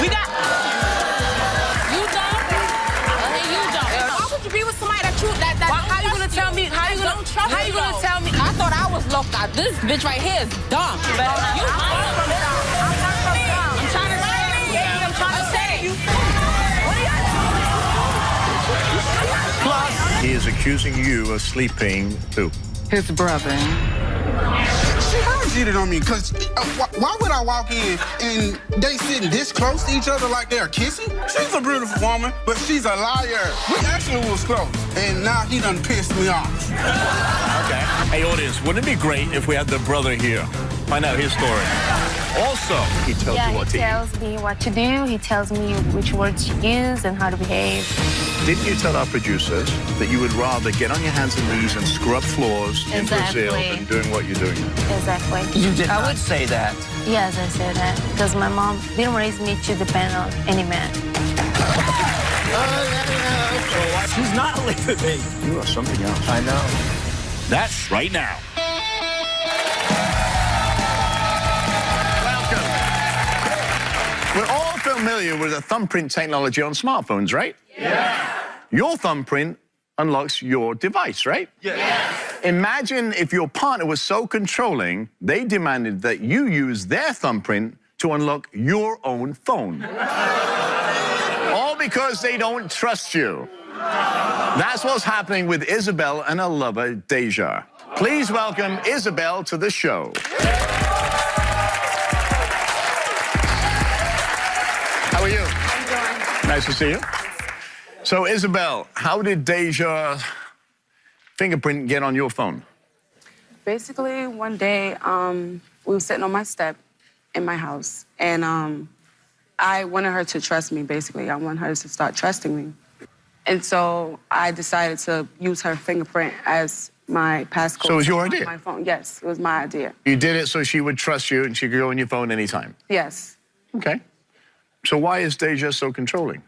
We got... You don't? Okay, you don't. Why would you be with somebody that How you gonna tell me? How you gonna tell me? I thought I was locked out. This bitch right here is dumb. I'm trying to say. Plus, he is accusing you of sleeping who? His brother. She heard cheated on me, because why would I walk in and they sitting this close to each other like they're kissing? She's a beautiful woman, but she's a liar. We actually was close, and now he done pissed me off. Okay. Hey, audience, wouldn't it be great if we had the brother here? Find out his story. Also, he tells you what to eat. He tells me what to do. He tells me which words to use and how to behave. Didn't you tell our producers that you would rather get on your hands and knees and scrub floors in Brazil than doing what you're doing? Exactly. You did not say that. Yes, I said that. Because my mom didn't raise me to depend on any man. She's not leaving me. You are something else. I know. That's right now. We're all familiar with the thumbprint technology on smartphones, right? Yeah. Your thumbprint unlocks your device, right? Yeah. Imagine if your partner was so controlling, they demanded that you use their thumbprint to unlock your own phone. All because they don't trust you. That's what's happening with Isabel and her lover, Deja. Please welcome Isabel to the show. How are you? I'm doing. Nice to see you. So, Isabel, how did Deja's fingerprint get on your phone? Basically, one day, we were sitting on my step in my house, and I wanted her to trust me, basically. I want her to start trusting me. And so I decided to use her fingerprint as my passcode. So it was your idea? On my phone. Yes, it was my idea. You did it so she would trust you and she could go on your phone anytime? Yes. Okay. So why is Deja so controlling?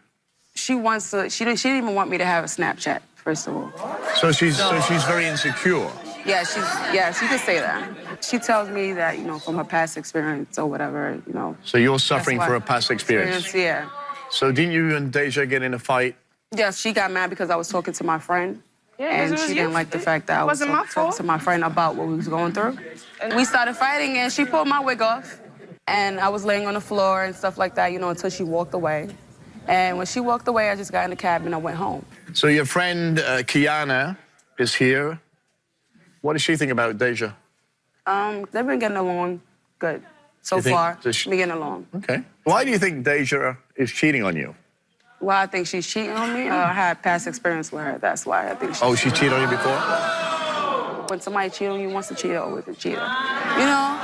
She wants to, she didn't even want me to have a Snapchat, first of all. So she's very insecure. Yeah, yes, you could say that. She tells me that, you know, from her past experience or whatever, you know. So you're suffering for a past experience? Yeah. So didn't you and Deja get in a fight? Yes, she got mad because I was talking to my friend. Yeah, and she didn't like the fact that I was talking to my friend about what we was going through. And we started fighting, and she pulled my wig off. And I was laying on the floor and stuff like that, you know, until she walked away. And when she walked away, I just got in the cab and I went home. So your friend, Kiana, is here. What does she think about Deja? They've been getting along good so far. Been getting along. Okay. Why do you think Deja is cheating on you? Why I think she's cheating on me? I had past experience with her. That's why I think she's Oh, she cheated on you before? When somebody cheats on you, wants to cheat with a cheater. You know?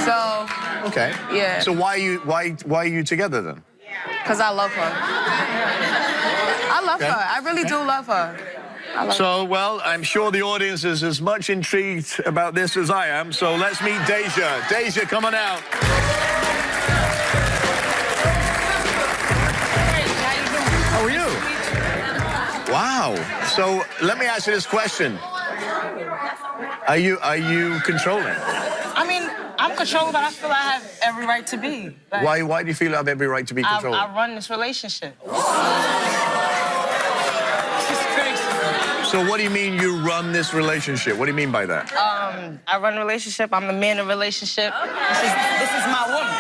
So... Okay. Yeah. So why are you together then? Because I love her. I love her. I really do love her. So, well, I'm sure the audience is as much intrigued about this as I am, so let's meet Deja. Deja, come on out. How are you? Wow. So, let me ask you this question. Are you controlling? I mean, I'm controlled, but I feel I have every right to be. Like, Why do you feel you have every right to be controlled? I run this relationship. It's crazy. So what do you mean you run this relationship? What do you mean by that? I run a relationship. I'm the man of the relationship. This is my woman.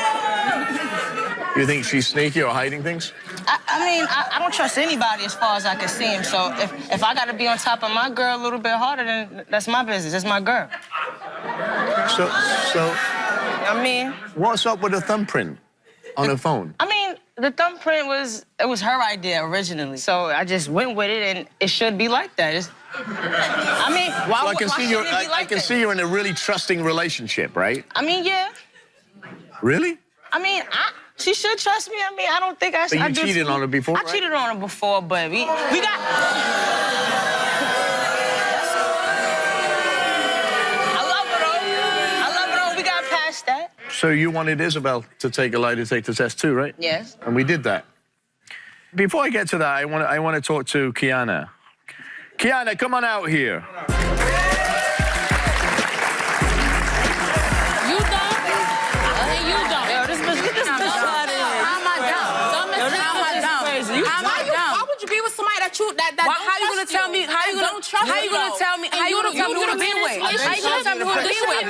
You think she's sneaky or hiding things? I mean, I don't trust anybody as far as I can see him. So if I got to be on top of my girl a little bit harder, then that's my business. That's my girl. So I mean... What's up with the thumbprint on her phone? I mean, the thumbprint was her idea originally. So I just went with it, and it should be like that. I mean, why So shouldn't it be like I can that? see you're in a really trusting relationship, right? I mean, yeah. Really? I mean, she should trust me. I mean, I don't think I should. But you cheated on her before, I right? cheated on her before, but we got... That. So you wanted Isabel to take a lie detector test too, right? Yes. And we did that. Before I get to that, I want to talk to Kiana. Kiana, come on out here. You don't? Hey, you don't. Yo, this bitch, get this bitch out of here. How am I dumb? You, I'm why, not you, dumb. why would you be with somebody that Why, how you gonna tell me? How you gonna tell me? How you gonna tell me? How you gonna tell me who to be with? How you gonna tell me who to be with?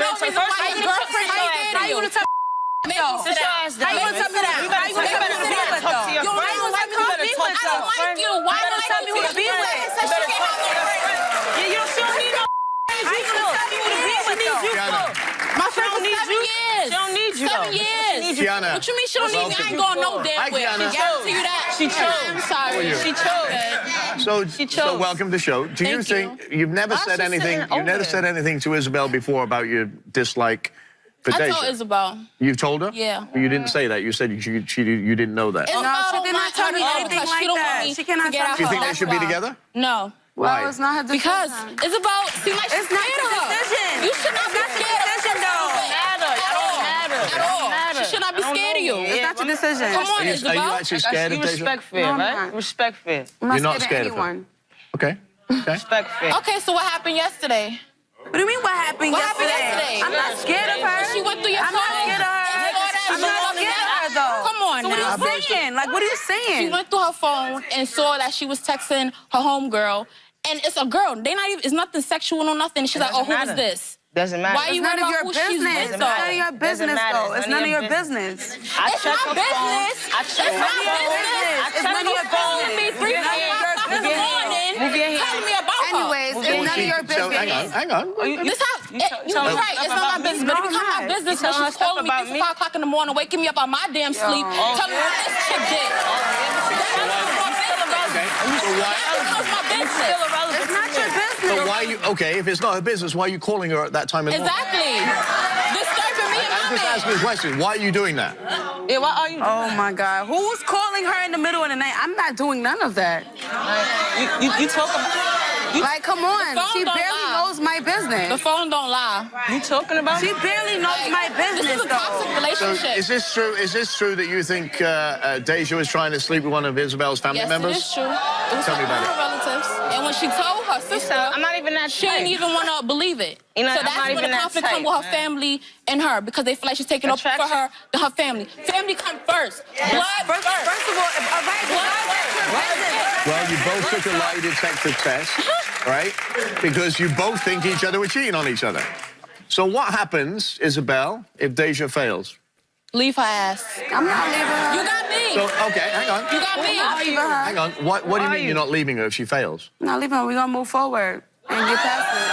How you gonna tell me? Sit your ass down. How you gonna tell me that? How you gonna tell me who to be with though? You How you gonna tell me who to be with I don't like you. Why You better tell me who to be with. Yeah, you don't, she don't need no. How you gonna tell me who to be with though? Tiana, My friend don't for need 7 you. years. She don't need you, 7 though. years. Tiana. What you mean she don't need me? I ain't going no damn Hi, where. Tiana. I guarantee you that. She chose. I'm sorry. She chose. So chose. welcome to the show. Do you Thank think you've never Why said she anything? sitting You've never over? said anything to Isabel before about your dislike for I Deja? told Isabel. You've told her? Yeah. But you didn't say that. You said you didn't know that. Isabel No, she don't did not want tell her me to know anything because like she don't that. want me She cannot to get tell out me Do you think her. they should be That's why. together? No. Why? Well, it's not her decision. Because Isabel seems like she's It's not scared your of her. decision. You should not be It's not your scared of decision, her. though. At all. She should not be scared of you. It's not your decision. Come on, Are you Isabel. actually scared You of Deja? respect fear, No, I'm right? not. Respect fear. I'm not You're not scared scared of of her? anyone. Okay. Okay. Respect fear. Okay, so what happened yesterday? What do you mean what happened What yesterday? happened yesterday? I'm not scared of her. She went through your I'm not phone scared of her. and saw that I'm she not was scared of her, upset. though. Come on So what now. are you saying? Like, what are you saying? She went through her phone and saw that she was texting her homegirl, and it's a girl. They not even. It's nothing sexual or nothing. She's like, oh, Doesn't who is matter. this? Doesn't matter. Why you It's none of worried your about who she's business. with, It's though? none of your business, matter. though. It's none of your business. I It's check not her business. phone. I check It's her not phone. business. I It's check none of her your phone. Calling me business. 3 It's none of your o'clock in the business. morning, Move your hand. telling me about her. Anyways, it's none of your So, business. hang on. This how You you're tell her right. It's stuff not my about business, me. but it No, become I'm my not. business You when tell her she's stuff calling me about 3 me. 5 o'clock in the morning, waking me up out my damn sleep, telling me what this chick did. That's my business. Okay. So why? That's my business. It's not your business. So why you? Okay, if it's not her business, why are you calling her at that time in the morning? Exactly. Disturbing me and I'm my just man. asking a question. Why are you doing that? Yeah, why are you doing Oh my God. Who's calling her in the middle of the night? I'm not doing none of that. You talk about Like, come on. phone She don't barely lie. knows my The business. phone don't lie. you talking about She barely knows my This business, is a toxic though. So relationship. is this true? Is this true that you think Deja was trying to sleep with one of Isabel's family Yes, members? it is true. It was Tell me about her relatives. And when she told her sister, I'm not even that she didn't type. even want to believe it. You know, So I'm that's not when even the that conflict come type, with her man. family and her because they feel like she's taking up for Attraction? her than her family. Family come first. Blood First of all, all right, Well, you both took a lie detector test, right? Because you both think each other were cheating on each other. So what happens, Isabel, if Deja fails? Leave her ass. I'm not leaving her. You got me. So, okay, hang on. You got me. I'm not leaving her. Hang on. What do you mean you're not leaving her if she fails? I'm not leaving her. We're going to move forward and get past it.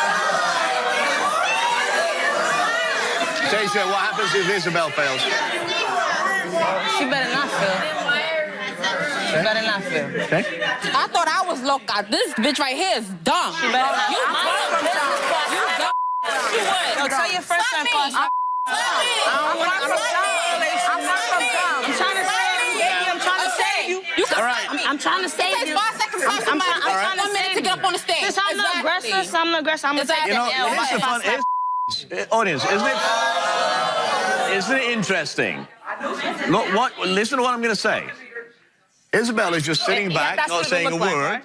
Deja, what happens if Isabel fails? She better not feel. She better not feel. Okay. I thought I was loca. This bitch right here is dumb. She better not You feel. dumb. You dumb. You would. Yo, tell your friends Slap that me. first. Slap me. I'm trying to save you, baby. I'm trying to save you. You can All right. slap me. I'm trying to It save takes you. 5 seconds to slap I'm somebody. trying to 1 minute to save get up on the stage. Since I'm the aggressor, so I'm the aggressor. I'm gonna take Exactly. You know, the L. here's the fun. Audience, isn't it interesting? Look, listen to what I'm going to say. Isabel is just sitting back, that's not what it saying a would look like, word, right?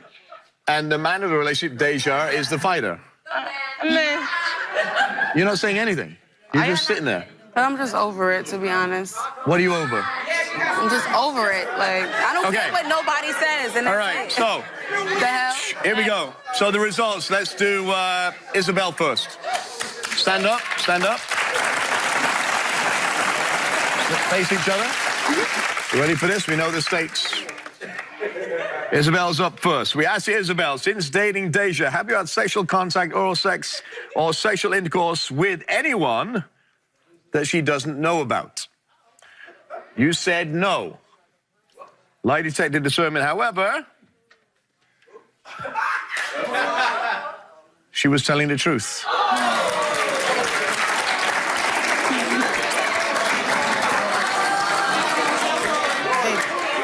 and the man of the relationship, Deja, is the fighter. Man, You're not saying anything. You're just sitting there. But I'm just over it, to be honest. What are you over? I'm just over it. Like, I don't Okay. care what nobody says. And All that's right, it. so The hell? here we go. So the results. Let's do Isabel first. Stand up. Stand up. Face each other. You ready for this? We know the stakes. Isabel's up first. We asked Isabel, since dating Deja, have you had sexual contact, oral sex, or sexual intercourse with anyone that she doesn't know about? You said no. Lie detector determined, however, she was telling the truth.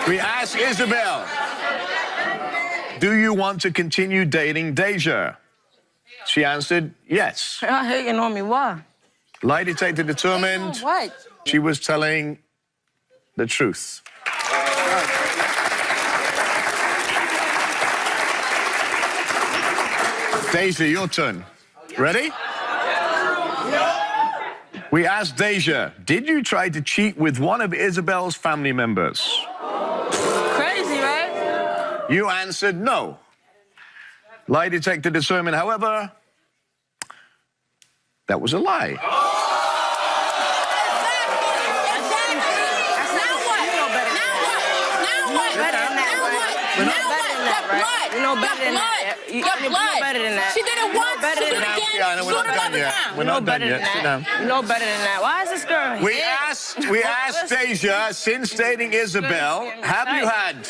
We asked Isabel, do you want to continue dating Deja? She answered yes. you're hating on me. Why? Lie detector determined What? she was telling the truth. Deja, your turn. Ready? We asked Deja, did you try to cheat with one of Isabel's family members? Crazy, right? You answered no. Lie detector determined, however, that was a lie. You know better than that. You know better than that. She did it once. better She than did it that. again. Yeah, I know, we're She not did it done another yet. time. We're not done better yet. than Sit that. down. You know better than that. Why is this girl We here? asked Deja, since dating Isabel, have you had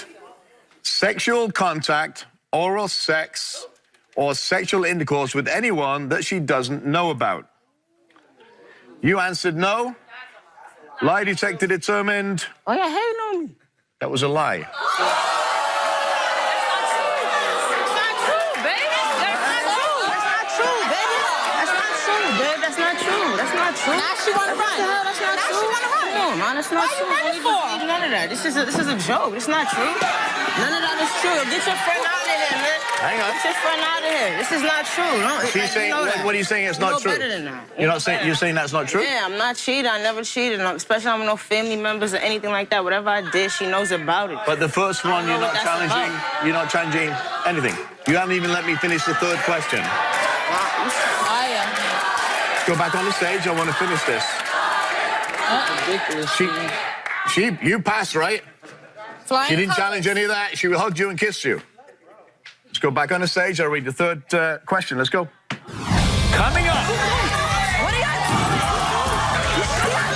sexual contact, oral sex, or sexual intercourse with anyone that she doesn't know about? You answered no. Lie detector determined Oh, yeah, hating on me. that was a lie. That's not true, baby. That's not true, baby. That's not true, babe. That's not true. That's not true. Now she wanna run. What the hell? That's not Now true. she wanna run. Come on, man. That's not Why you true. running We for? don't need none of that. This is a joke. It's not true. None of that is true. Get your friend out of here, man. Hang on. Get your friend out of here. This is not true. No, She's saying, you know that. what are you saying it's You not know true? better than that. You're not saying, you're saying that's not true? Yeah, I'm not cheating. I never cheated, especially I'm with no family members or anything like that. Whatever I did, she knows about it. But the first one, you're know not what that's challenging. about. You're not challenging anything. You haven't even let me finish the third question. I am. Go back on the stage. I want to finish this. Ridiculous. You passed, right? Flying She didn't colors. challenge any of that. She hugged you and kissed you. Let's go back on the stage. I'll read the third question. Let's go. Coming up. What are you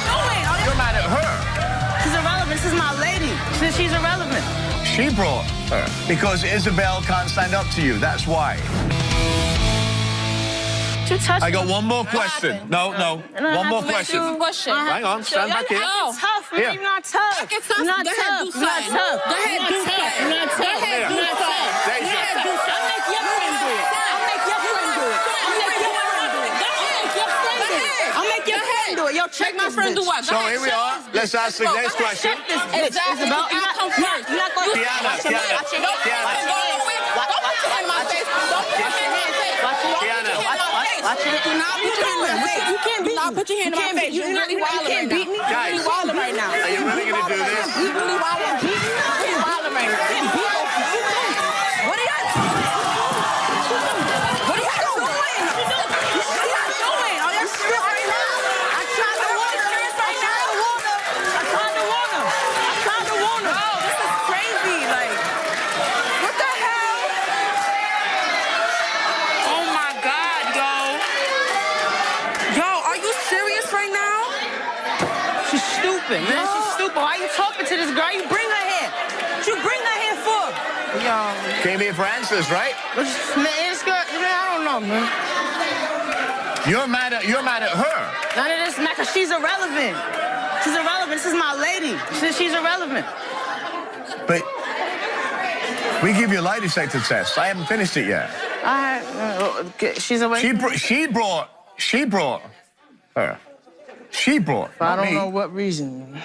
doing? You're mad at her. She's irrelevant. This is my lady. She's irrelevant. She brought her because Isabel can't stand up to you. That's why. You touched I got me. one more question. No. One more question. Hang on. Stand back here. You're tough, man. Here. You're not tough. Get tough. You're not Go ahead, tough. do You're not something. tough. Go ahead, do something. You're not tough. Go ahead, You're do not tough. something. Deja. Go ahead, do something. I'll make your friend do it. I'll make your friend do it. I'll make your friend do it. I'll make your friend do it. Yo, check My this friend do bitch. what? Go So ahead, here we check are. this bitch. Let's ask the next question. Check this bitch. Exactly. Isabel, You gotta come first. you're not going to... Tiana, Watch your Tiana, watch your Don't hand. Tiana. go nowhere. Don't put your hand in my face. Don't put your hand in my face. Watch your Tiana. Watch it. Do not put your hand in my face. You can't beat me. Do not put your hand in my face. You're really wilding right now. me. You're really Guys. wilding right now. Are you really going to do this? You're really wilding. You're really wilding right now. What are y'all doing? What are y'all doing? What are y'all doing? Are y'all serious right now? I tried to warn her. I tried to warn her. Oh, this is crazy. Like, what the hell? Oh my God, yo. Yo, are you serious right now? She's stupid, man. She's stupid. Why are you talking to this girl? You bring her here. What you bring her here for? Yo. Came here for answers, right? Man, this girl, man, I don't know, man. You're mad at her. None of this, man, because she's irrelevant. She's irrelevant. This is my lady. She's irrelevant. But we give you a lie detector test. I haven't finished it yet. She's away. She brought her. She brought. I not don't me. know what reason. Man.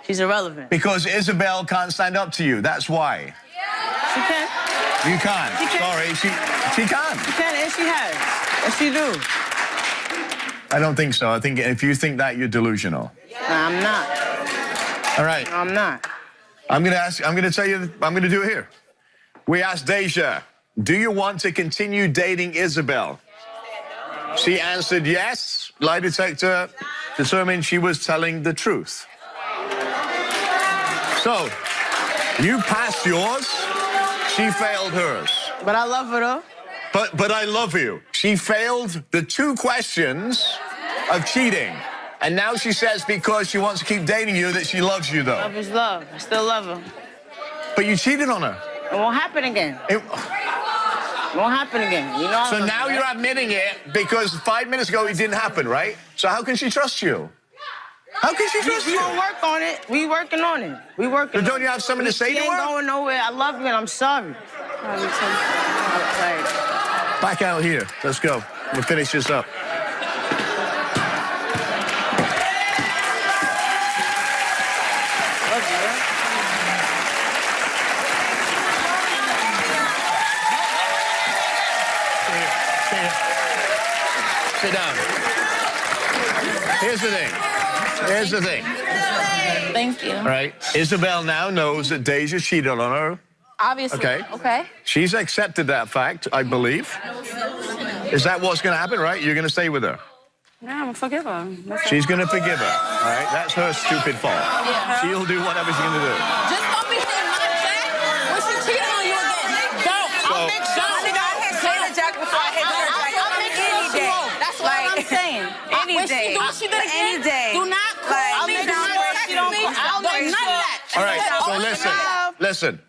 She's irrelevant. Because Isabel can't stand up to you. That's why. She can. You can't. She can. Sorry, she can't. She can, and she has. And she do. I don't think so. I think if you think that, you're delusional. Nah, I'm not. All right. I'm not. I'm gonna tell you. I'm gonna do it here. We asked Deja, do you want to continue dating Isabel? She answered yes. Lie detector determined she was telling the truth. So, you passed yours. She failed hers. But I love her, though. But I love you. She failed the 2 questions of cheating. And now she says because she wants to keep dating you that she loves you, though. Love is love. I still love her. But you cheated on her. It won't happen again. It- It won't happen again. You know. I so love now her, you're right? admitting it because 5 minutes ago it didn't happen, right? So how can she trust you? How can she trust We you? gonna work on it. We working on it. We working. But don't on you it. have something to say She to ain't her? going nowhere. I love you and I'm sorry. Like, Back out here. Let's go. We'll finish this up. love you, man. Sit down. Here's the thing. Here's the thing. Thank you. All right. Isabel now knows that Deja cheated on her. Obviously. Okay. Okay. She's accepted that fact, I believe. Is that what's going to happen, right? You're going to stay with her? Yeah, I'm gonna forgive her. She's going to forgive her, all right? That's her stupid fault. Yeah. She'll do whatever she's going to do. Just don't be saying my Jack when she cheating on you again. Don't. I'll make sure. I hit Shayna Jack before I hit her Jack. I'll make sure she won't. That's what I'm saying. Any When day. she do what she did again, Any day. do not call Like, me. I'll Do make not sure text she don't me. call. I'll make none of that. All right, so Oh, listen.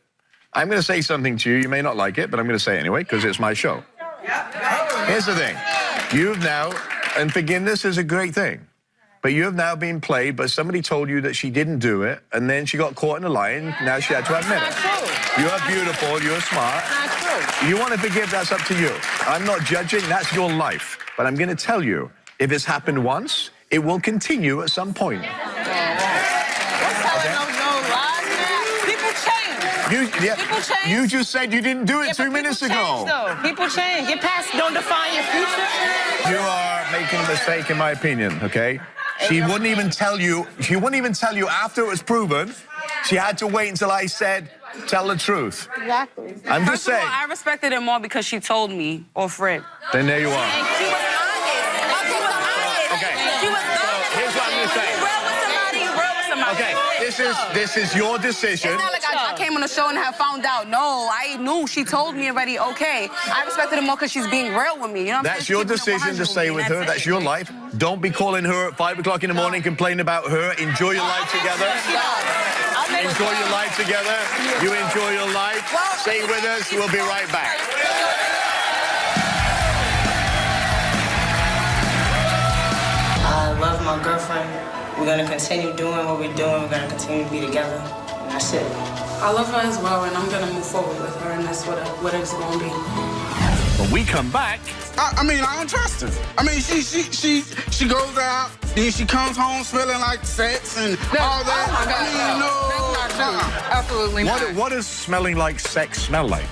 I'm going to say something to you. You may not like it, but I'm going to say it anyway because it's my show. Here's the thing. You've now, and forgiveness is a great thing, but you have now been played, but somebody told you that she didn't do it, and then she got caught in a lie, and now she had to admit it. You are beautiful. You're smart. Not true. You want to forgive, that's up to you. I'm not judging. That's your life. But I'm going to tell you, if it's happened once, it will continue at some point. People change. People change. You just said you didn't do it 2 minutes ago. People change. Your past don't define your future. You are making a mistake, in my opinion, okay? She wouldn't even tell you. She wouldn't even tell you after it was proven. She had to wait until I said, tell the truth. Exactly. I'm just First of all, saying. I respected it more because she told me off rip. Then there you are. And she was honest. She was honest. Okay. She was honest. Here's what I'm going to say. You real with somebody, you real with somebody. Okay, this is your decision. It's not like I came on the show and have found out. No, I knew. She told me already, okay. I respected it more because she's being real with me. You know what I'm That's saying? your She's keeping it decision to 100 stay with her. me. That's your life. Don't be calling her at 5 o'clock in the morning, complaining about her. Enjoy your life together. Enjoy your life together. You enjoy your life. Stay with us. We'll be right back. I love my girlfriend. We're gonna continue doing what we're doing. We're gonna continue to be together. And that's it. I love her as well, and I'm gonna move forward with her, and that's what it's gonna be. When we come back, I mean, I don't trust her. I mean, she goes out, then she comes home smelling like sex and all that. Oh my God, I mean, no. no, That's not true. nah. Absolutely not. what does smelling like sex smell like?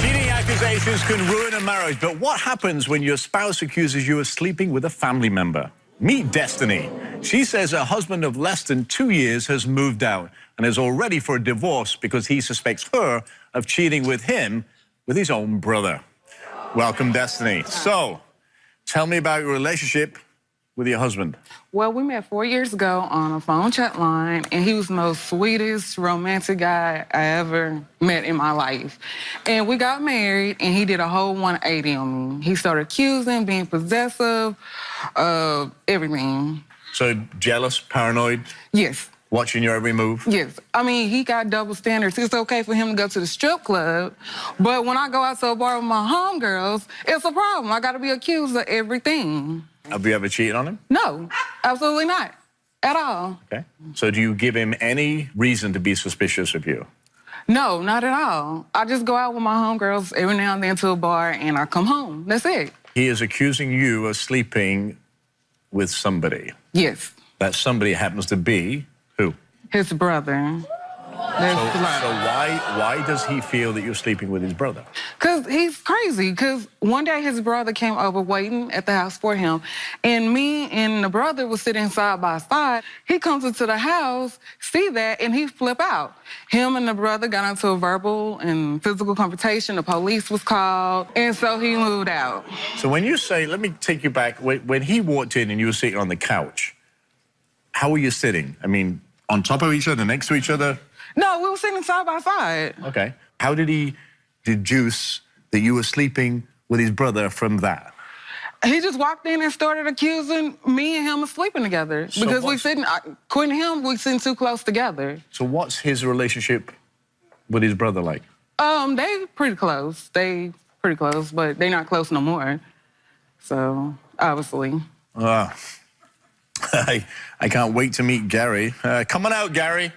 Cheating accusations can ruin a marriage, but what happens when your spouse accuses you of sleeping with a family member? Meet Destiny. She says her husband of less than 2 years has moved out and is all ready for a divorce because he suspects her of cheating with him with his own brother. Welcome, Destiny. So, tell me about your relationship with your husband. Well, we met 4 years ago on a phone chat line, and he was the most sweetest, romantic guy I ever met in my life. And we got married, and he did a whole 180 on me. He started accusing, being possessive, everything. So, jealous, paranoid, Yes. watching your every move? Yes. I mean, he got double standards. It's okay for him to go to the strip club, but when I go out to a bar with my homegirls, it's a problem. I got to be accused of everything. Have you ever cheated on him? No, absolutely not. At all. Okay. So do you give him any reason to be suspicious of you? No, not at all. I just go out with my homegirls every now and then to a bar, and I come home. That's it. He is accusing you of sleeping with somebody. Yes, That somebody happens to be who? his brother. So why does he feel that you're sleeping with his brother? Because he's crazy. Because one day his brother came over waiting at the house for him, and me and the brother was sitting side by side. He comes into the house, see that, and he flip out. Him and the brother got into a verbal and physical confrontation. The police was called, and so he moved out. So when you say, let me take you back, when he walked in and you were sitting on the couch, how were you sitting? I mean, on top of each other, next to each other? No, we were sitting side by side. Okay. How did he deduce that you were sleeping with his brother from that? He just walked in and started accusing me and him of sleeping together. So Because we what's- sitting, Quinn and him, we sitting too close together. So what's his relationship with his brother like? They pretty close. They pretty close, but they not close no more. So, obviously. I can't wait to meet Gary. Come on out, Gary.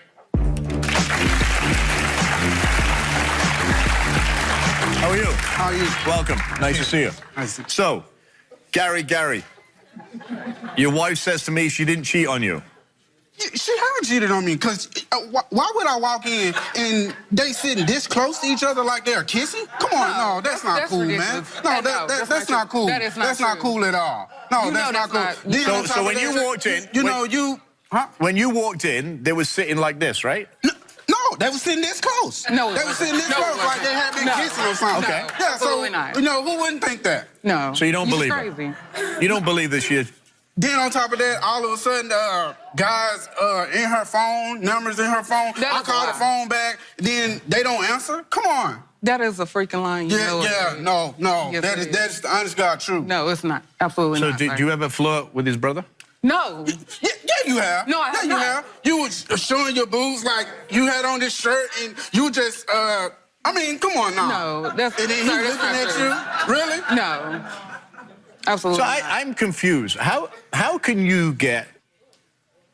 How are you? How are you? Welcome. Nice to see you. Nice to- So, Gary, your wife says to me she didn't cheat on you. She never cheated on me, because why would I walk in and they sitting this close to each other like they're kissing? Come on, no, that's not that's cool, man. ridiculous. No, No, that's that's not not cool. true. That is not That's not true. cool at all. No, You that's know not that's cool. not- Then So- on top so of when that, you walked in- you when- know, you Huh? When you walked in, they were sitting like this, right? No, they were sitting this close. No, it they were wasn't. sitting this No, it close, like wasn't. they had been No. kissing or something. Okay. Yeah, so Absolutely not. you know who wouldn't think that? No. So you don't believe He's her? crazy. You don't believe that she... Then on top of that, all of a sudden, guys in her phone, numbers in her phone. That I is call a the lie. phone back, then they don't answer. Come on. That is a freaking lie. You know Yeah, it. no. Yes, that it is is. that's the honest God truth. No, it's not. Absolutely So not. did sir. you ever flirt with his brother? No. Yeah, you have. No, I have Yeah, you not. have. You was showing your boobs like you had on this shirt and you just, I mean, come on now. No, that's And then sir, he that's looking not at true. you? Really? No. Absolutely So not. I'm confused. How can you get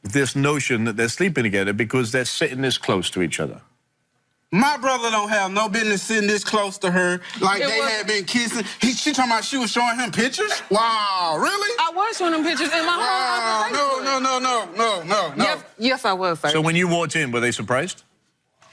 this notion that they're sleeping together because they're sitting this close to each other? My brother don't have no business sitting this close to her like It they was- had been kissing. She talking about she was showing him pictures? Wow, really? I was showing them pictures in my Wow, home. no. Yes, I was, sir. So when you walked in, were they surprised?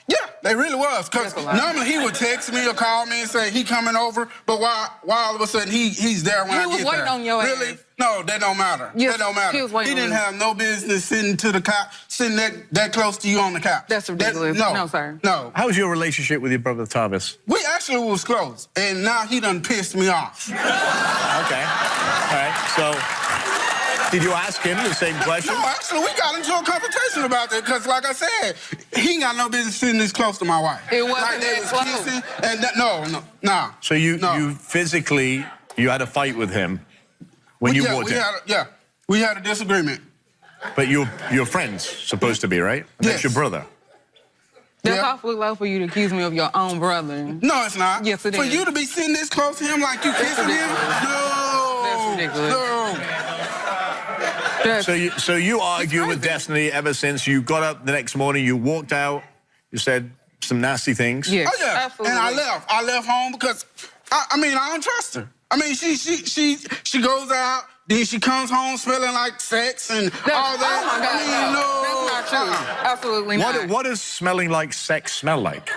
Yeah, they really was. Because That's a lie. normally he would text me or call me and say he coming over, but why all of a sudden he's there when He I was get waiting there? on your Really? ass. No, that don't matter. Yes, that don't matter. he was waiting didn't on you. have no business sitting that close to you on the couch. That's ridiculous. No, sir. No. How was your relationship with your brother Tarvis? We actually was close, and now he done pissed me off. Okay. All right. So did you ask him the same question? No, actually, we got into a conversation about that because, like I said, he ain't got no business sitting this close to my wife. It wasn't like they that was close. kissing, and no. So you No. physically, you had a fight with him when you walked in. We had a disagreement. But you're friends, supposed to be, right? That's Yes. your brother. That's Yeah. awfully low for you to accuse me of your own brother. No, it's not. Yes, it For is. you to be sitting this close to him like you kissing him? No. That's ridiculous. No. That's, So you argue with Destiny ever since you got up the next morning, you walked out, you said some nasty things. yes, Oh yeah. absolutely. And I left home because I mean I don't trust her. I mean she goes out, then she comes home smelling like sex and all that. Oh my God, I mean, no. that's not true. Absolutely not. What does smelling like sex smell like?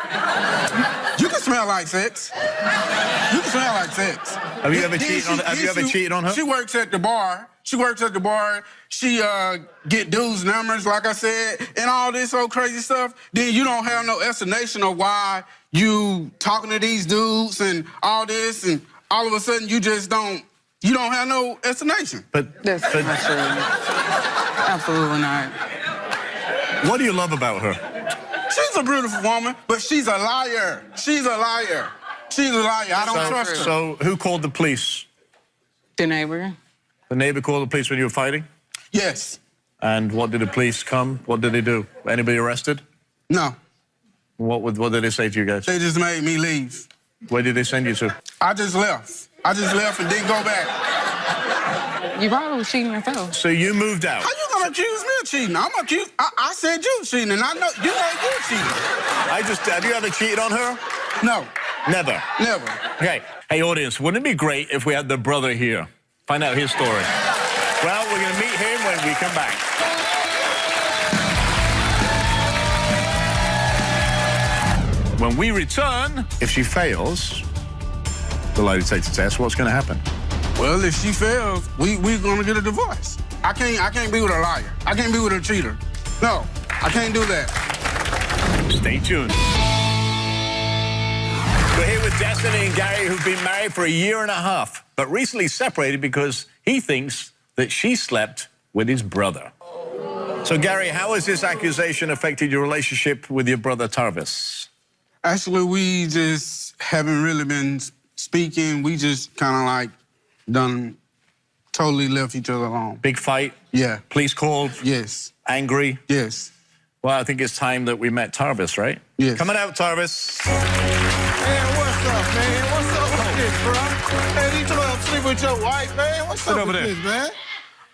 You can smell like sex. You can smell like sex. Have you ever cheated on her? She works at the bar. She get dudes' numbers, like I said, and all this old crazy stuff. Then you don't have no explanation of why you talking to these dudes and all this, and all of a sudden you don't have no explanation. That's not true. Absolutely not. What do you love about her? She's a beautiful woman, but she's a liar. She's a liar. I don't trust her. So who called the police? The neighbor. The neighbor called the police when you were fighting? Yes. And what did the police come? What did they do? Anybody arrested? No. What did they say to you guys? They just made me leave. Where did they send you to? I just left and didn't go back. You probably was cheating yourself. So you moved out. How you gonna accuse me of cheating? I'm accused. I said you cheating, and I know you cheating. Have you ever cheated on her? No, Never. never. Okay. Hey, audience, wouldn't it be great if we had the brother here? Find out his story. Well, we're going to meet him when we come back. When we return, if she fails the lie detector test, what's going to happen? Well, if she fails, we're gonna get a divorce. I can't be with a liar. I can't be with a cheater. No, I can't do that. Stay tuned. We're here with Destiny and Gary, who've been married for 1.5 years, but recently separated because he thinks that she slept with his brother. So, Gary, how has this accusation affected your relationship with your brother Tarvis? Actually, we just haven't really been speaking. We just kind of like done totally left each other alone. Big fight? Yeah. Police called? Yes. Angry? Yes. Well, I think it's time that we met Tarvis, right? Yes. Coming out, Tarvis. Man, what's up, man? What's up with this, bro? Man, you talking about sleep with your wife, man? What's Sit up over with there. this, man?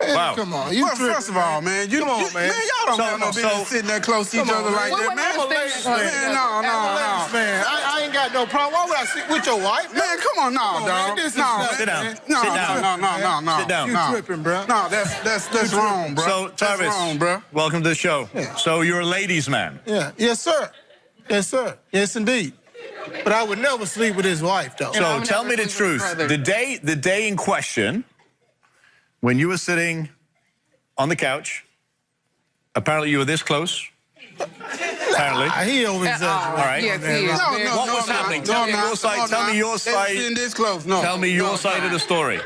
Man, Wow. come on. You Well, first of all, man, Come on, man. y'all don't have no business sitting that close to each other like that, man. I'm a ladies' man. Man, no. I'm a ladies' man. I ain't got no problem. Why would I sit with your wife? Man, come on, Come on, dog. man. This is No, nothing, Sit down. man. No, Sit down. no. Sit down. You No. tripping, bro. No, that's wrong, bro. So, that's Tarvis, wrong, bro. welcome to the show. Yeah. So, you're a ladies' man. Yeah. Yes, sir. Yes, sir. Yes, indeed. But I would never sleep with his wife, though. So, would tell never me the sleep with truth. her brother. The day in question, when you were sitting on the couch Apparently you were this close. Apparently. He over exaggerated. All right. Yes, he is. What was happening? Tell me your side. Tell me your They side. sitting this close. No. Tell me your side of the story.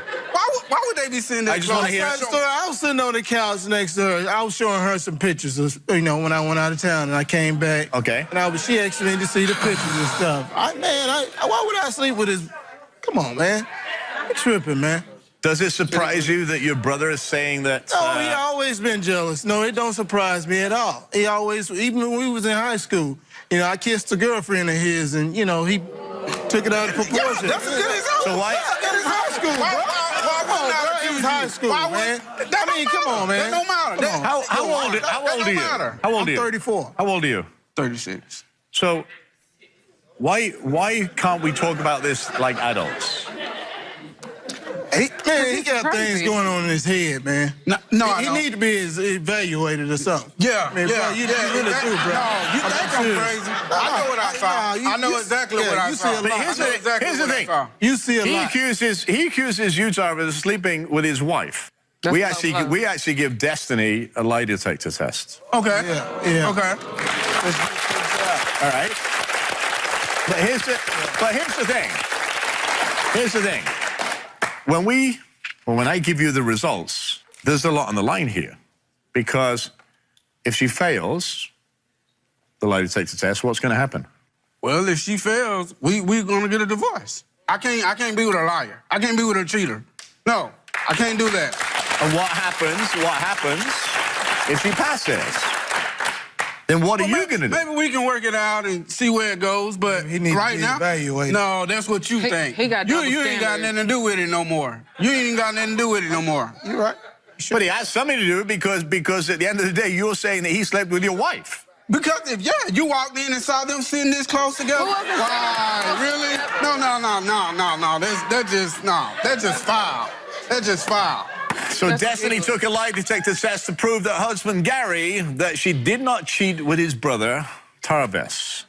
Why would they be sitting this I just close? wanna hear- So I was sitting on the couch next to her. I was showing her some pictures, of, when I went out of town and I came back. Okay. And she asked me to see the pictures and stuff. Why would I sleep with his? Come on, man. You're tripping, man. Does it surprise you that your brother is saying that? No, he always been jealous. No, it don't surprise me at all. He always, even when we was in high school, I kissed a girlfriend of his, and he took it out of proportion. That's a good example. So why- That is high school, bro. It was high school, man. Come on, man. That don't matter. Come on. How old are you? How old are you? I'm 34. How old are you? 36. So why can't we talk about this like adults? He got crazy. things going on in his head, man. No, I he don't. need to be evaluated or something. Yeah, Man, bro, you really do, bro. No, you think I'm serious. crazy? I know what I saw. I know exactly what I you saw. see a lot. I know exactly Here's the what I thing. saw. You see a He lot. accuses you, Tara, of sleeping with his wife. That's We so actually close. we actually give Destiny a lie detector test. Okay. Yeah. Okay. All right. But here's the thing. Here's the thing. When I give you the results, there's a lot on the line here, because if she fails the lie detector test, what's going to happen? Well, if she fails, we're gonna get a divorce. I can't be with a liar. I can't be with a cheater. No, I can't do that. And what happens if she passes? Then what are you going to do? Maybe we can work it out and see where it goes, but He needs to right be now, evaluated. no, that's what you think. he got you double ain't got standards. nothing to do with it no more. You ain't got nothing to do with it no more. You're right. But he has something to do because at the end of the day, you're saying that he slept with your wife. Because if you walked in and saw them sitting this close together, why, really? No. That's just foul. That's just foul. So Destiny took a lie detector test to prove that husband Gary, that she did not cheat with his brother, Taraves.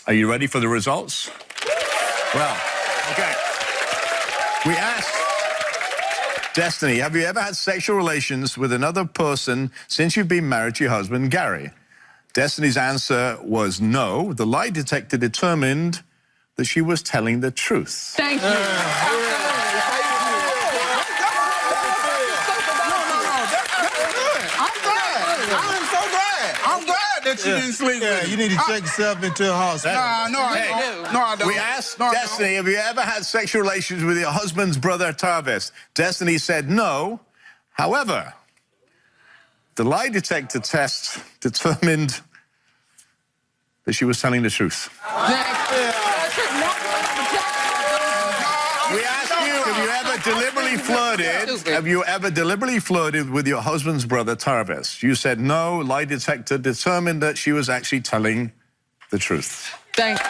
Are you ready for the results? Well, okay. We asked Destiny, have you ever had sexual relations with another person since you've been married to your husband, Gary? Destiny's answer was no. The lie detector determined that she was telling the truth. Thank you. I'm glad that you didn't sleep with Yeah, him. you need to check yourself into a hospital. No, I Hey, don't. No, I don't. We asked No, I don't. Destiny, have you ever had sexual relations with your husband's brother, Taraves? Destiny said no. However, the lie detector test determined that she was telling the truth. We asked you, have you ever deliberately flirted? Have you ever deliberately flirted with your husband's brother, Taraves? You said no. Lie detector determined that she was actually telling the truth. Thank you.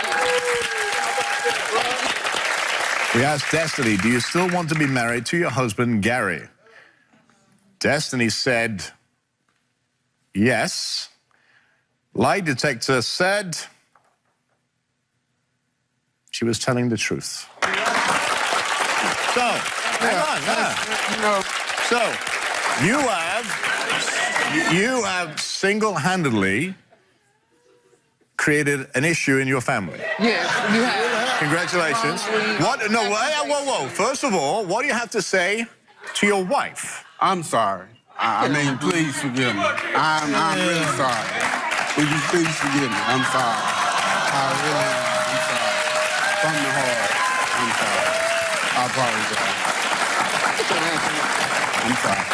We asked Destiny, do you still want to be married to your husband, Gary? Destiny said yes. Lie detector said she was telling the truth. So, hang on. So, you have single-handedly created an issue in your family. Yes, you have. Congratulations. What? No, whoa. First of all, what do you have to say to your wife? I'm sorry. I mean, please forgive me. I'm really sorry. Would you please forgive me? I'm sorry. I really am. I'm sorry. From the heart, I'm sorry. I apologize. I'm sorry.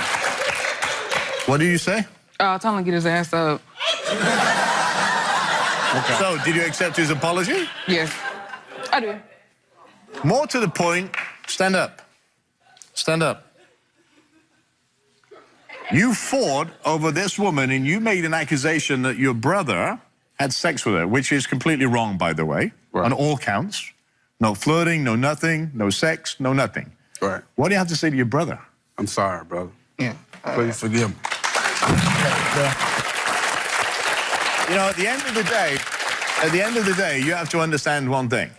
What do you say? Tell him to get his ass up. Okay. So, did you accept his apology? Yes, I do. More to the point, stand up. Stand up. You fought over this woman and you made an accusation that your brother had sex with her, which is completely wrong, by the way, on all counts. No flirting, no nothing, no sex, no nothing. Right. What do you have to say to your brother? I'm sorry, brother. Yeah. Please forgive me. You know, at the end of the day, you have to understand one thing.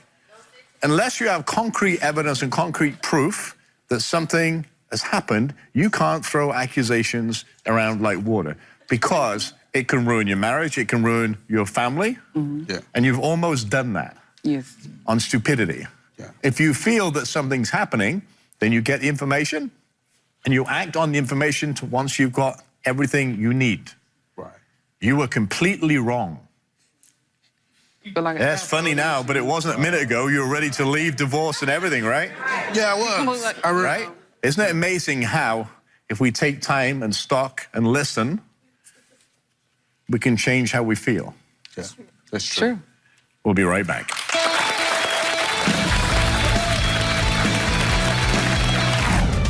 Unless you have concrete evidence and concrete proof that something has happened, you can't throw accusations around like water. because it can ruin your marriage, it can ruin your family, Yeah. and you've almost done that Yes. on stupidity. Yeah. If you feel that something's happening, then you get the information and you act on the information once you've got everything you need. Right. You were completely wrong. But like That's funny now, but it wasn't a minute ago. You were ready to leave, divorce, and everything, right? Yeah, I was. Right? Isn't it amazing how, if we take time and stock and listen, we can change how we feel? Yeah, that's true. Sure. We'll be right back.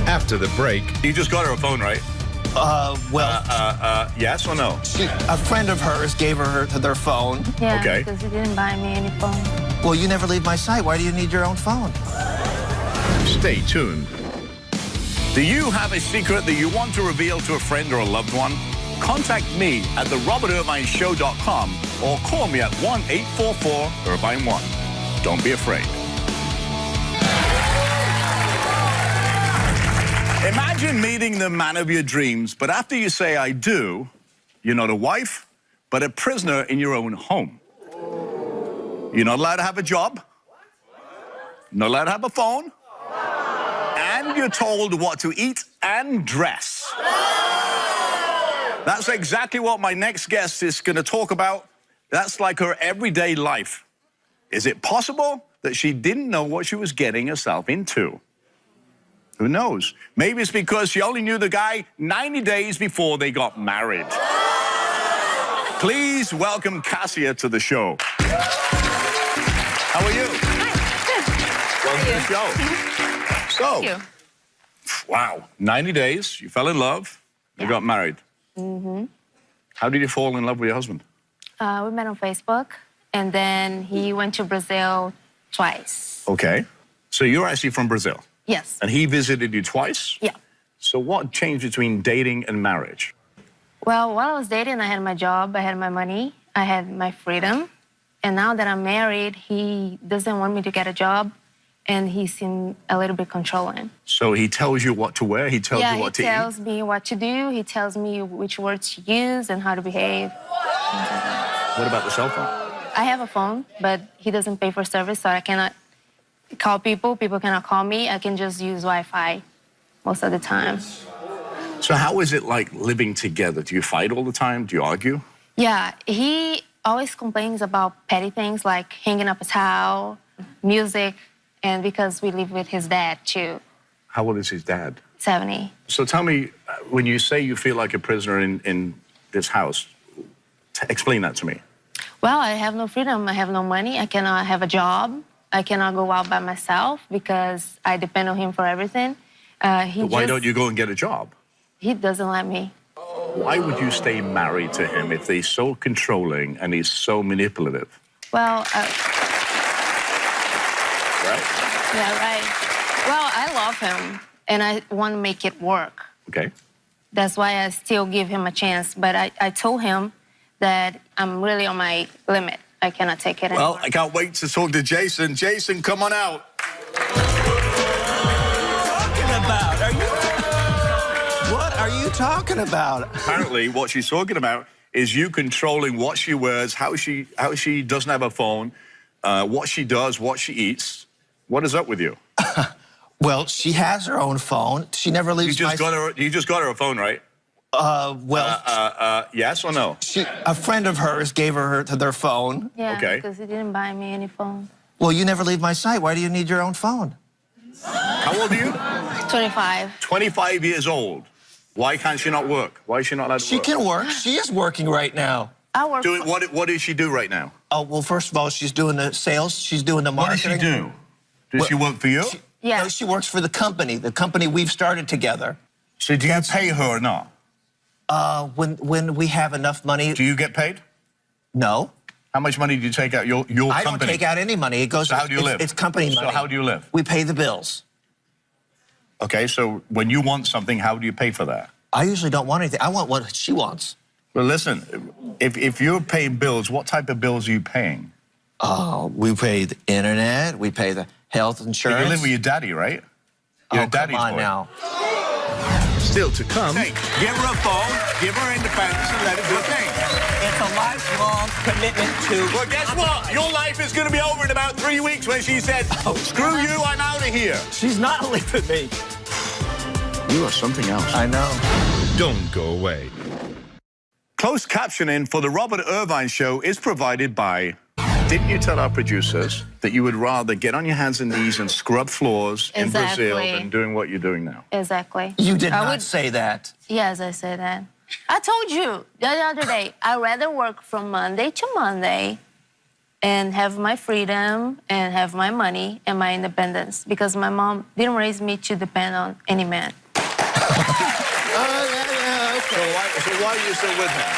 After the break, You just got her a phone, right? Yes or no? A friend of hers gave her their phone. Yeah, Okay. because he didn't buy me any phone. Well, you never leave my sight. Why do you need your own phone? Stay tuned. Do you have a secret that you want to reveal to a friend or a loved one? Contact me at therobertirvineshow.com or call me at 1-844-IRVINE1. Don't be afraid. Imagine meeting the man of your dreams, but after you say, I do, you're not a wife, but a prisoner in your own home. You're not allowed to have a job, not allowed to have a phone, and you're told what to eat and dress. That's exactly what my next guest is going to talk about. That's like her everyday life. Is it possible that she didn't know what she was getting herself into? Who knows? Maybe it's because she only knew the guy 90 days before they got married. Please welcome Cassia to the show. How are you? Welcome to the show. So, Thank you. wow, 90 days, you fell in love, you got married. Mm-hmm. How did you fall in love with your husband? We met on Facebook, and then he went to Brazil twice. Okay. So you're actually from Brazil, Yes. and he visited you twice? Yeah. So what changed between dating and marriage? Well, while I was dating, I had my job, I had my money, I had my freedom. And now that I'm married, he doesn't want me to get a job, and he seemed a little bit controlling. So he tells you what to wear, he tells you what to he tells me what to do, he tells me which words to use and how to behave. eat? What about the cell phone? I have a phone, but he doesn't pay for service, so I cannot call people. People cannot call me. I can just use Wi-Fi most of the time. So how is it like living together? Do you fight all the time? Do you argue? Yeah, he always complains about petty things like hanging up a towel, music, and because we live with his dad too, How old is his dad? 70. So tell me, when you say you feel like a prisoner in this house, explain that to me. Well, I have no freedom. I have no money. I cannot have a job. I cannot go out by myself because I depend on him for everything. Why don't you go and get a job? He doesn't let me. Why would you stay married to him if he's so controlling and he's so manipulative? Well, Right? yeah, right. Well, I love him, and I want to make it work. Okay. That's why I still give him a chance. But I told him that I'm really on my limit. I cannot take it anymore. Well, I can't wait to talk to Jason. Jason, come on out. What are you talking about? Apparently, what she's talking about is you controlling what she wears, how she doesn't have a phone, what she does, what she eats. What is up with you? Well, she has her own phone. She never You leaves just got her a phone, right? Yes or no? A friend of hers gave her their phone. Yeah, Okay. because he didn't buy me any phone. Well, you never leave my sight. Why do you need your own phone? How old are you? 25. 25 years old. Why can't she not work? Why is she not allowed to She work? can work. She is working right now. I work. What does she do right now? Oh, well, first of all, she's doing the sales. She's doing the What does marketing. she do? Does she work for you? Yeah. No, she works for the company we've started together. So do you pay her or not? When we have enough money. Do you get paid? No. How much money do you take out your I company? don't take out any money. It goes. So how do you live? It's company money. So how do you live? We pay the bills. Okay, so when you want something, how do you pay for that? I usually don't want anything. I want what she wants. Well, listen, if you're paying bills, what type of bills are you paying? Oh, we pay the internet. We pay the health insurance. You live with your daddy, right? You're a daddy's come on boy. now. Still to come. Hey, give her a phone, give her independence, and let it do a thing. It's a lifelong commitment to... Well, guess what? Your life is going to be over in about 3 weeks when she said, screw you, I'm out of here. She's not leaving me. You are something else. I know. Don't go away. Closed captioning for the Robert Irvine Show is provided by... Didn't you tell our producers that you would rather get on your hands and knees and scrub floors in Brazil than doing what you're doing now? Exactly. You did not say that. Yes, I said that. I told you the other day, I'd rather work from Monday to Monday and have my freedom and have my money and my independence because my mom didn't raise me to depend on any man. So why are you still with him?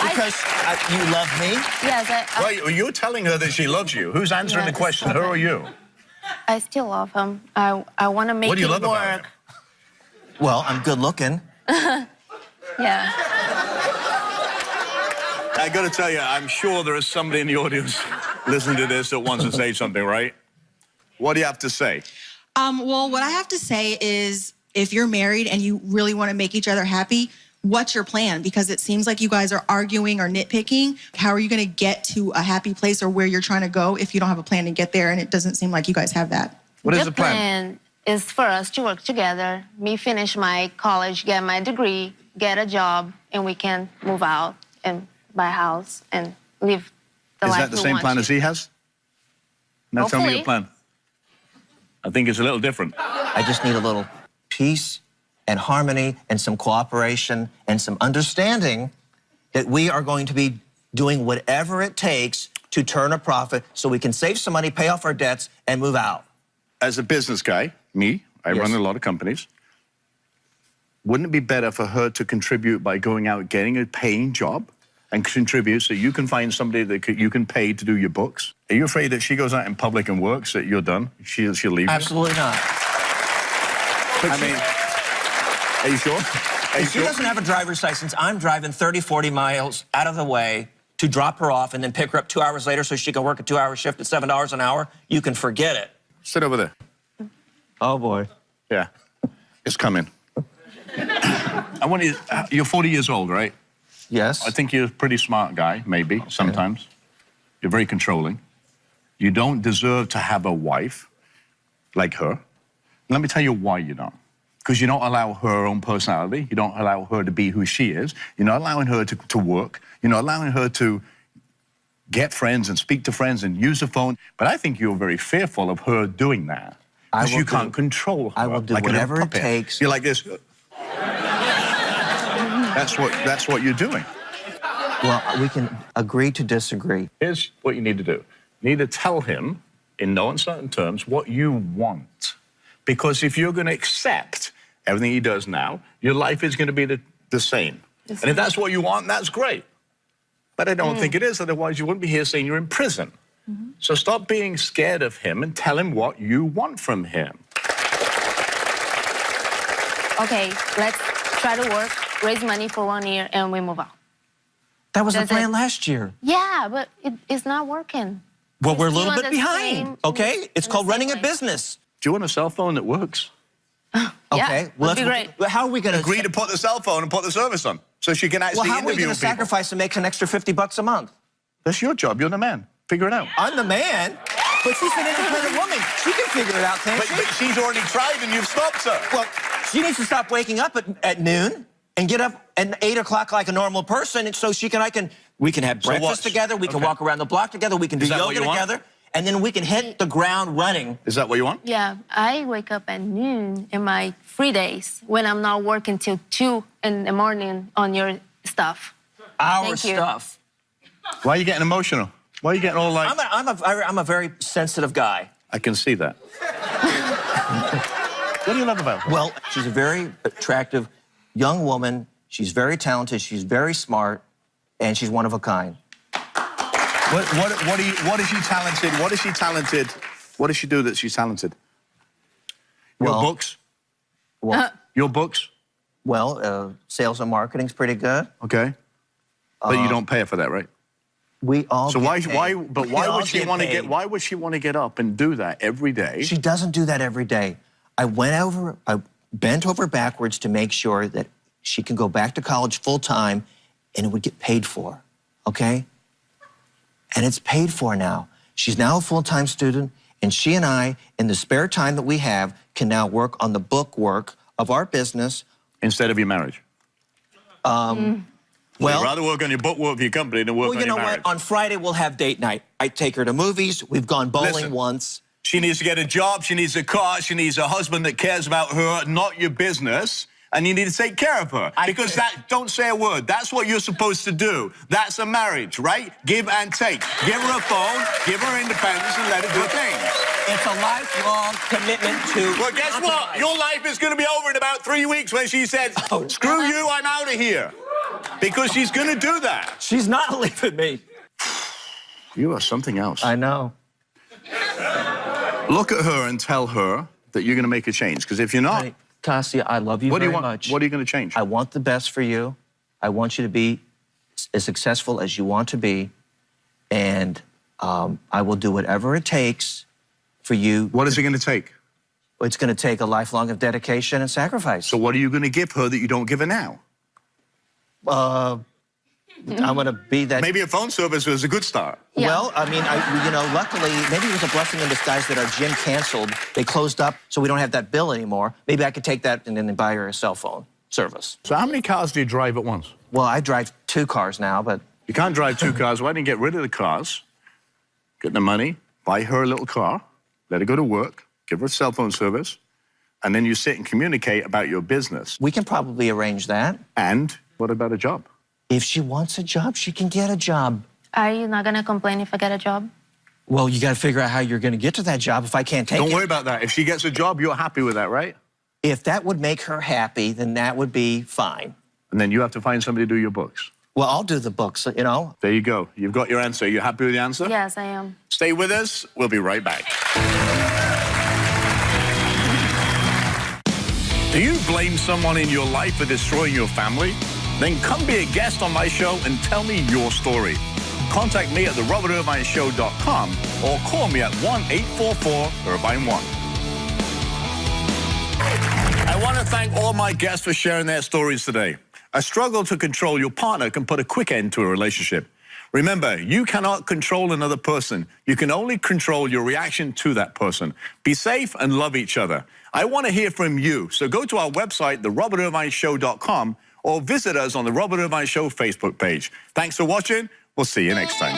Because you love me? Yes, Well, you're telling her that she loves you. Who's answering the question, her or you? I still love him. I want to make What do you it love about work. him? Well, I'm good looking. Yeah. I got to tell you, I'm sure there is somebody in the audience listening to this that wants to say something, right? What do you have to say? Well, what I have to say is if you're married and you really want to make each other happy, what's your plan? Because it seems like you guys are arguing or nitpicking. How are you going to get to a happy place or where you're trying to go if you don't have a plan to get there? And it doesn't seem like you guys have that. What is The the plan? plan is for us to work together, me finish my college, get my degree, get a job, and we can move out and buy a house and live the Is life that the we same want plan to. as he has? Now tell me your Hopefully. plan. I think it's a little different. I just need a little peace and harmony and some cooperation and some understanding that we are going to be doing whatever it takes to turn a profit so we can save some money, pay off our debts, and move out. As a business guy, I Yes. run a lot of companies. Wouldn't it be better for her to contribute by going out, getting a paying job and contribute so you can find somebody that you can pay to do your books? Are you afraid that she goes out in public and works, that you're done? She'll leave you? Absolutely not. I mean, are you sure? Are you If she sure? doesn't have a driver's license, I'm driving 30, 40 miles out of the way to drop her off and then pick her up 2 hours later so she can work a 2-hour shift at $7 an hour. You can forget it. Sit over there. Oh, boy. Yeah, it's coming. I want you, you're 40 years old, right? Yes. I think you're a pretty smart guy, maybe, sometimes. You're very controlling. You don't deserve to have a wife like her. Let me tell you why you don't. Because you don't allow her own personality. You don't allow her to be who she is. You're not allowing her to work. You're not allowing her to get friends and speak to friends and use the phone. But I think you're very fearful of her doing that. Because you can't control her. I will do like a little whatever it puppet. takes. You're like this. That's what you're doing. Well, we can agree to disagree. Here's what you need to do. You need to tell him, in no uncertain terms, what you want. Because if you're going to accept everything he does now, your life is going to be the same. And if that's what you want, that's great. But I don't think it is, otherwise you wouldn't be here saying you're in prison. So stop being scared of him and tell him what you want from him. Okay, let's try to work, raise money for 1 year, and we move out. That was the Does plan it- last year. Yeah, but it's not working. Well, we're a still little on bit the behind, same- okay? It's in the called same running a way. business. Do you want a cell phone that works? Okay. would be great. How are we going to Agree to put the cell phone and put the service on so she can Well, actually how are we interview going to people. sacrifice and make an extra $50 a month? That's your job. You're the man. Figure it out. I'm the man, but she's an independent woman. She can figure it out, can't But, she? but she's already tried and you've stopped her. Well, she needs to stop waking up at noon and get up at 8 o'clock like a normal person, and so we can have So breakfast what's- together, we can okay. walk around the block together, we can do Is that what yoga you want? together, and then we can hit the ground running. Is that what you want? Yeah, I wake up at noon in my free days when I'm not working till 2 in the morning on your stuff. Our Thank you. stuff. Why are you getting emotional? Why are you getting all like... I'm a very sensitive guy. I can see that. What do you love about her? Well, she's a very attractive young woman. She's very talented. She's very smart, and she's one of a kind. What is she talented? What is she talented? What does she do that she's talented? Your Well- books? Well, Your books? sales and marketing's pretty good. Okay. But you don't pay her for that, right? We all. So get why paid. but We why all would she get want to paid. why would she want to get up and do that every day? She doesn't do that every day. I went over. bent over backwards to make sure that she can go back to college full time and it would get paid for, okay? And it's paid for now. She's now a full-time student, and she and I, in the spare time that we have, can now work on the book work of our business. Instead of your marriage. Well, You'd rather work on your book work for your company than work on your marriage. Well, you know what? On Friday, we'll have date night. I take her to movies. We've gone bowling once. She needs to get a job. She needs a car. She needs a husband that cares about her, not your business. And you need to take care of her. Because don't say a word. That's what you're supposed to do. That's a marriage, right? Give and take. Give her a phone, give her independence, and let her do things. It's a lifelong commitment to... Well, guess what? Your life is going to be over in about 3 weeks when she said, screw you, I'm out of here. Because she's going to do that. She's not leaving me. You are something else. I know. Look at her and tell her that you're going to make a change. Because if you're not... Hey, Tasia, I love you very much. What are you going to change? I want the best for you. I want you to be as successful as you want to be. And I will do whatever it takes for you. What is it going to take? It's going to take a lifelong of dedication and sacrifice. So what are you going to give her that you don't give her now? I'm going to be that... Maybe a phone service was a good start. Yeah. Well, I mean, you know, luckily, maybe it was a blessing in disguise that our gym canceled. They closed up, so we don't have that bill anymore. Maybe I could take that and then buy her a cell phone service. So how many cars do you drive at once? Well, I drive 2 cars now, but... You can't drive 2 cars. Why don't you get rid of the cars, get the money, buy her a little car, let her go to work, give her a cell phone service, and then you sit and communicate about your business. We can probably arrange that. And what about a job? If she wants a job, she can get a job. Are you not gonna complain if I get a job? Well, you got to figure out how you're going to get to that job if I can't take it. Don't worry about that. If she gets a job, you're happy with that, right? If that would make her happy, then that would be fine. And then you have to find somebody to do your books. Well, I'll do the books, you know. There you go. You've got your answer. You happy with the answer? Yes, I am. Stay with us. We'll be right back. Do you blame someone in your life for destroying your family? Then come be a guest on my show and tell me your story. Contact me at therobertirvineshow.com or call me at 1-844-IRVINE1. I want to thank all my guests for sharing their stories today. A struggle to control your partner can put a quick end to a relationship. Remember, you cannot control another person. You can only control your reaction to that person. Be safe and love each other. I want to hear from you, so go to our website, therobertirvineshow.com, or visit us on the Robert Irvine Show Facebook page. Thanks for watching. We'll see you next time.